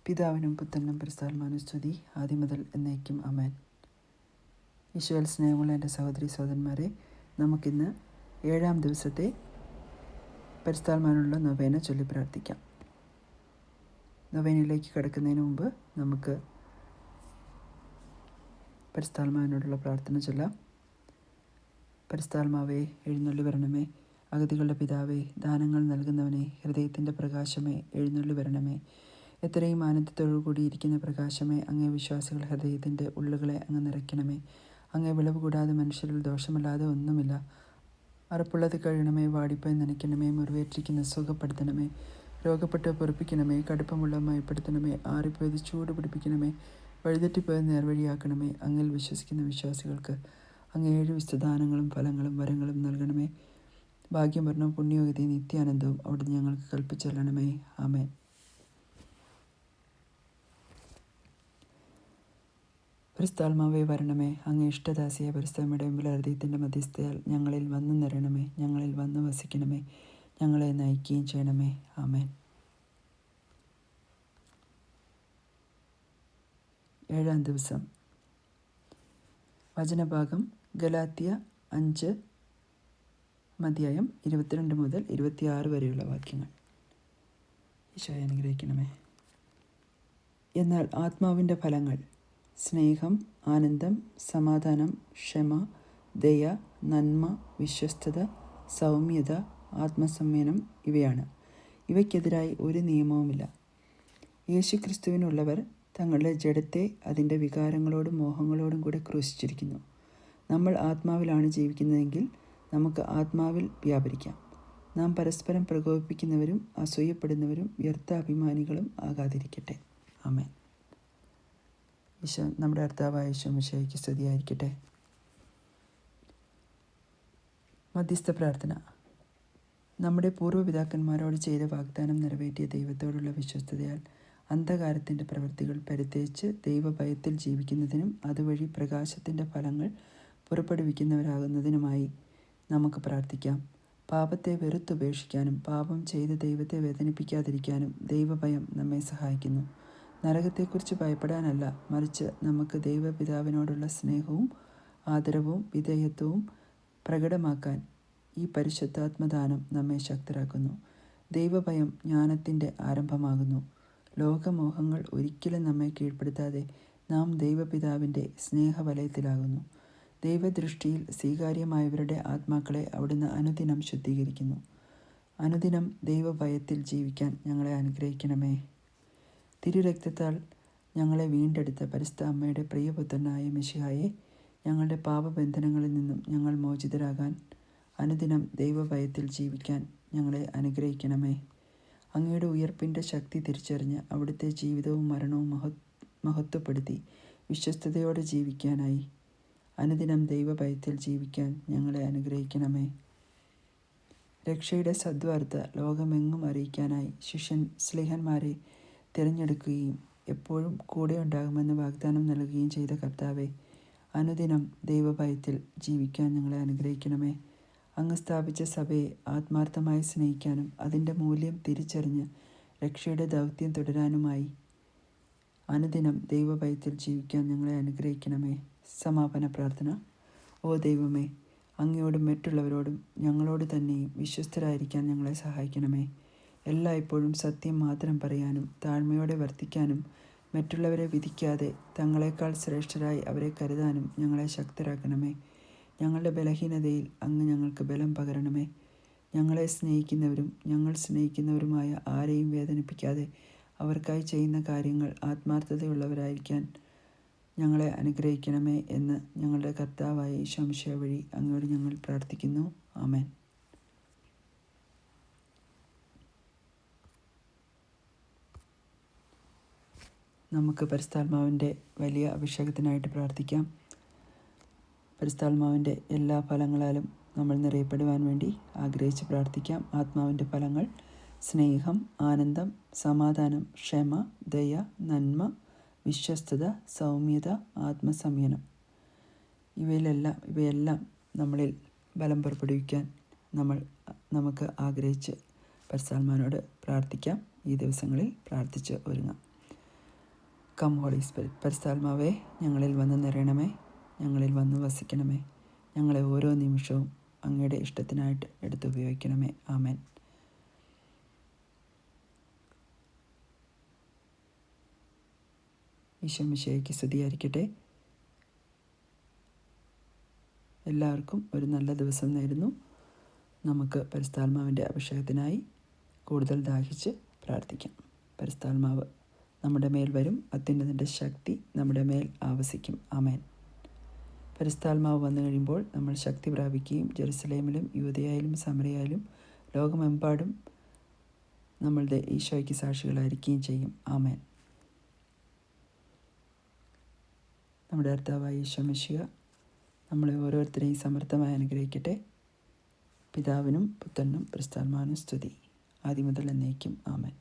പിതാവിനും പുത്രനും പരിശുദ്ധാത്മാവിനും സ്തുതി, ആദ്യം മുതൽ എന്നേക്കും ആമേൻ. ഈശോയിൽ സ്നേഹമുള്ള എൻ്റെ സഹോദരി സഹോദരന്മാരെ, നമുക്കിന്ന് 7-ാം ദിവസത്തെ പരിശുദ്ധാത്മാവിനുള്ള നൊവേന ചൊല്ലി പ്രാർത്ഥിക്കാം. നൊവേനയിലേക്ക് കടക്കുന്നതിന് മുമ്പ് നമുക്ക് പരിശുദ്ധാത്മാവിനോടുള്ള പ്രാർത്ഥന ചൊല്ലാം. പരിശുദ്ധാത്മാവേ, എഴുന്നള്ളി വരണമേ. അഗതികളുടെ പിതാവേ, ദാനങ്ങൾ നൽകുന്നവനെ, ഹൃദയത്തിൻ്റെ പ്രകാശമേ, എഴുന്നള്ളി വരണമേ. എത്രയും ആനന്ദത്തോടു കൂടിയിരിക്കുന്ന പ്രകാശമേ, അങ്ങേ വിശ്വാസികൾ ഹൃദയത്തിൻ്റെ ഉള്ളുകളെ അങ്ങ് നിറയ്ക്കണമേ. അങ്ങേ വിളവ് കൂടാതെ മനുഷ്യരിൽ ദോഷമല്ലാതെ ഒന്നുമില്ല. അറപ്പുള്ളത് കഴുകണമേ, വാടിപ്പോയി നനയ്ക്കണമേ, മുറിവേറ്റിരിക്കുന്ന സുഖപ്പെടുത്തണമേ, രോഗപ്പെട്ട് പൊറുപ്പിക്കണമേ, കടുപ്പമുള്ള മയപ്പെടുത്തണമേ, ആറിപ്പോയത് ചൂട് പിടിപ്പിക്കണമേ, വഴിതെറ്റിപ്പോയത് നേർവഴിയാക്കണമേ. അങ്ങിൽ വിശ്വസിക്കുന്ന വിശ്വാസികൾക്ക് അങ്ങ് 7 വിശുദ്ധദാനങ്ങളും ഫലങ്ങളും വരങ്ങളും നൽകണമേ. ഭാഗ്യം വർണ്ണവും പുണ്യയോഗ്യതയും നിത്യാനന്ദവും അവിടുന്ന് ഞങ്ങൾക്ക് കൽപ്പിച്ചെല്ലണമേ. ആമേൻ. പരിശുദ്ധാത്മാവേ വരണമേ. അങ്ങേ ഇഷ്ടദാസിയായ പരിശുദ്ധമ്മയുടെ മുമ്പിൽ ഹൃദയത്തിൻ്റെ മധ്യസ്ഥയാൽ ഞങ്ങളിൽ വന്നു നിറയണമേ. ഞങ്ങളിൽ വന്നു വസിക്കണമേ. ഞങ്ങളെ നയിക്കുകയും ചെയ്യണമേ. ആമേൻ. 7-ാം ദിവസം വചനഭാഗം ഗലാത്യ 5 അധ്യായം 22 മുതൽ 26 വരെയുള്ള വാക്യങ്ങൾ. ഈശോയെ അനുഗ്രഹിക്കണമേ. എന്നാൽ ആത്മാവിൻ്റെ ഫലങ്ങൾ സ്നേഹം, ആനന്ദം, സമാധാനം, ക്ഷമ, ദയ, നന്മ, വിശ്വസ്തത, സൗമ്യത, ആത്മസംയമനം ഇവയാണ്. ഇവയ്ക്കെതിരായി ഒരു നിയമവുമില്ല. യേശുക്രിസ്തുവിനുള്ളവർ തങ്ങളുടെ ജഡത്തെ അതിൻ്റെ വികാരങ്ങളോടും മോഹങ്ങളോടും കൂടെ ക്രൂശിച്ചിരിക്കുന്നു. നമ്മൾ ആത്മാവിലാണ് ജീവിക്കുന്നതെങ്കിൽ നമുക്ക് ആത്മാവിൽ വ്യാപരിക്കാം. നാം പരസ്പരം പ്രകോപിപ്പിക്കുന്നവരും അസൂയപ്പെടുന്നവരും വ്യർത്ഥ അഭിമാനികളും ആകാതിരിക്കട്ടെ. ആമേൻ. ഈശോ നമ്മുടെ കർത്താവായ ഈശോ മിശിഹായ്ക്ക് സ്തുതിയായിരിക്കട്ടെ. മധ്യസ്ഥ പ്രാർത്ഥന. നമ്മുടെ പൂർവ്വപിതാക്കന്മാരോട് ചെയ്ത വാഗ്ദാനം നിറവേറ്റിയ ദൈവത്തോടുള്ള വിശ്വസ്തതയാൽ അന്ധകാരത്തിൻ്റെ പ്രവൃത്തികൾ പരിത്യജിച്ച് ദൈവഭയത്തിൽ ജീവിക്കുന്നതിനും അതുവഴി പ്രകാശത്തിൻ്റെ ഫലങ്ങൾ പുറപ്പെടുവിക്കുന്നവരാകുന്നതിനുമായി നമുക്ക് പ്രാർത്ഥിക്കാം. പാപത്തെ വെറുത്തുപേക്ഷിക്കാനും പാപം ചെയ്ത് ദൈവത്തെ വേദനിപ്പിക്കാതിരിക്കാനും ദൈവഭയം നമ്മെ സഹായിക്കുന്നു. നരകത്തെക്കുറിച്ച് ഭയപ്പെടാനല്ല, മറിച്ച് നമുക്ക് ദൈവപിതാവിനോടുള്ള സ്നേഹവും ആദരവും വിധേയത്വവും പ്രകടമാക്കാൻ ഈ പരിശുദ്ധാത്മദാനം നമ്മെ ശക്തരാക്കുന്നു. ദൈവഭയം ജ്ഞാനത്തിൻ്റെ ആരംഭമാകുന്നു. ലോകമോഹങ്ങൾ ഒരിക്കലും നമ്മെ കീഴ്പ്പെടുത്താതെ നാം ദൈവപിതാവിൻ്റെ സ്നേഹവലയത്തിലാകുന്നു. ദൈവദൃഷ്ടിയിൽ സ്വീകാര്യമായവരുടെ ആത്മാക്കളെ അവിടുന്ന് അനുദിനം ശുദ്ധീകരിക്കുന്നു. അനുദിനം ദൈവഭയത്തിൽ ജീവിക്കാൻ ഞങ്ങളെ അനുഗ്രഹിക്കണമേ. തിരുരക്തത്താൽ ഞങ്ങളെ വീണ്ടെടുത്ത പരിശുദ്ധ അമ്മയുടെ പ്രിയപുത്രനായ മിശിഹായെ, ഞങ്ങളുടെ പാപബന്ധനങ്ങളിൽ നിന്നും ഞങ്ങൾ മോചിതരാകാൻ അനുദിനം ദൈവഭയത്തിൽ ജീവിക്കാൻ ഞങ്ങളെ അനുഗ്രഹിക്കണമേ. അങ്ങയുടെ ഉയർപ്പിൻ്റെ ശക്തി തിരിച്ചറിഞ്ഞ് അവിടുത്തെ ജീവിതവും മരണവും മഹത്വപ്പെടുത്തി വിശ്വസ്തയോടെ ജീവിക്കാനായി അനുദിനം ദൈവഭയത്തിൽ ജീവിക്കാൻ ഞങ്ങളെ അനുഗ്രഹിക്കണമേ. രക്ഷയുടെ സദ്വാർത്ത ലോകമെങ്ങും അറിയിക്കാനായി ശ്ലീഹന്മാരെ തിരഞ്ഞെടുക്കുകയും എപ്പോഴും കൂടെ ഉണ്ടാകുമെന്ന് വാഗ്ദാനം നൽകുകയും ചെയ്ത കർത്താവെ, അനുദിനം ദൈവഭയത്തിൽ ജീവിക്കാൻ ഞങ്ങളെ അനുഗ്രഹിക്കണമേ. അങ്ങ് സ്ഥാപിച്ച സഭയെ ആത്മാർത്ഥമായി സ്നേഹിക്കാനും അതിൻ്റെ മൂല്യം തിരിച്ചറിഞ്ഞ് രക്ഷയുടെ ദൗത്യം തുടരാനുമായി അനുദിനം ദൈവഭയത്തിൽ ജീവിക്കാൻ ഞങ്ങളെ അനുഗ്രഹിക്കണമേ. സമാപന പ്രാർത്ഥന. ഓ ദൈവമേ, അങ്ങയോടും മറ്റുള്ളവരോടും ഞങ്ങളോട് തന്നെയും വിശ്വസ്തരായിരിക്കാൻ ഞങ്ങളെ സഹായിക്കണമേ. എല്ലായ്പ്പോഴും സത്യം മാത്രം പറയാനും താഴ്മയോടെ വർത്തിക്കാനും മറ്റുള്ളവരെ വിധിക്കാതെ തങ്ങളെക്കാൾ ശ്രേഷ്ഠരായി അവരെ കരുതാനും ഞങ്ങളെ ശക്തരാക്കണമേ. ഞങ്ങളുടെ ബലഹീനതയിൽ അങ്ങ് ഞങ്ങൾക്ക് ബലം പകരണമേ. ഞങ്ങളെ സ്നേഹിക്കുന്നവരും ഞങ്ങൾ സ്നേഹിക്കുന്നവരുമായ ആരെയും വേദനിപ്പിക്കാതെ അവർക്കായി ചെയ്യുന്ന കാര്യങ്ങൾ ആത്മാർത്ഥതയുള്ളവരായിരിക്കാൻ ഞങ്ങളെ അനുഗ്രഹിക്കണമേ എന്ന് ഞങ്ങളുടെ കർത്താവായ ഈശോ മിശിഹാ വഴി അങ്ങയോട് ഞങ്ങൾ പ്രാർത്ഥിക്കുന്നു. ആമേൻ. നമുക്ക് പരിശുദ്ധാത്മാവിൻ്റെ വലിയ അഭിഷേകത്തിനായിട്ട് പ്രാർത്ഥിക്കാം. പരിശുദ്ധാത്മാവിൻ്റെ എല്ലാ ഫലങ്ങളാലും നമ്മൾ നിറയപ്പെടുവാൻ വേണ്ടി ആഗ്രഹിച്ച് പ്രാർത്ഥിക്കാം. ആത്മാവിൻ്റെ ഫലങ്ങൾ സ്നേഹം, ആനന്ദം, സമാധാനം, ക്ഷമ, ദയ, നന്മ, വിശ്വസ്തത, സൗമ്യത, ആത്മസംയമനം ഇവയെല്ലാം നമ്മളിൽ ബലം പുറപ്പെടുവിക്കാൻ നമുക്ക് ആഗ്രഹിച്ച് പരിശുദ്ധാത്മാവിനോട് പ്രാർത്ഥിക്കാം. ഈ ദിവസങ്ങളിൽ പ്രാർത്ഥിച്ച് ഒരുങ്ങാം. Come holy spirit. പരിശുദ്ധാത്മാവേ, ഞങ്ങളിൽ വന്ന് നിറയണമേ, ഞങ്ങളിൽ വന്ന് വസിക്കണമേ. ഞങ്ങളെ ഓരോ നിമിഷവും അങ്ങയുടെ ഇഷ്ടത്തിനായിട്ട് എടുത്തുപയോഗിക്കണമേ. ആമേൻ. ഈശോ മിശിഹായ്ക്ക് സ്തുതിയായിരിക്കട്ടെ. എല്ലാവർക്കും ഒരു നല്ല ദിവസം നേരുന്നു. നമുക്ക് പരിശുദ്ധാത്മാവിൻ്റെ അഭിഷേകത്തിനായി കൂടുതൽ ദാഹിച്ച് പ്രാർത്ഥിക്കാം. പരിശുദ്ധാത്മാവ് നമ്മുടെ മേൽ വരും, അത്യുന്നതൻ്റെ ശക്തി നമ്മുടെ മേൽ ആവസിക്കും. ആമേൻ. പരിശുദ്ധാത്മാവ് വന്നു കഴിയുമ്പോൾ നമ്മൾ ശക്തി പ്രാപിക്കുകയും ജെറുസലേമിലും യൂദയായാലും സമറിയായാലും ലോകമെമ്പാടും നമ്മളുടെ ഈശോയ്ക്ക് സാക്ഷികളായിരിക്കുകയും ചെയ്യും. ആമേൻ. നമ്മുടെ കർത്താവായ ഈശോ മിശിഹ നമ്മളെ ഓരോരുത്തരെയും സമർത്ഥമായി അനുഗ്രഹിക്കട്ടെ. പിതാവിനും പുത്രനും പരിശുദ്ധാത്മാവിനും സ്തുതി, ആദ്യം മുതൽ എന്നേക്കും. ആമേൻ.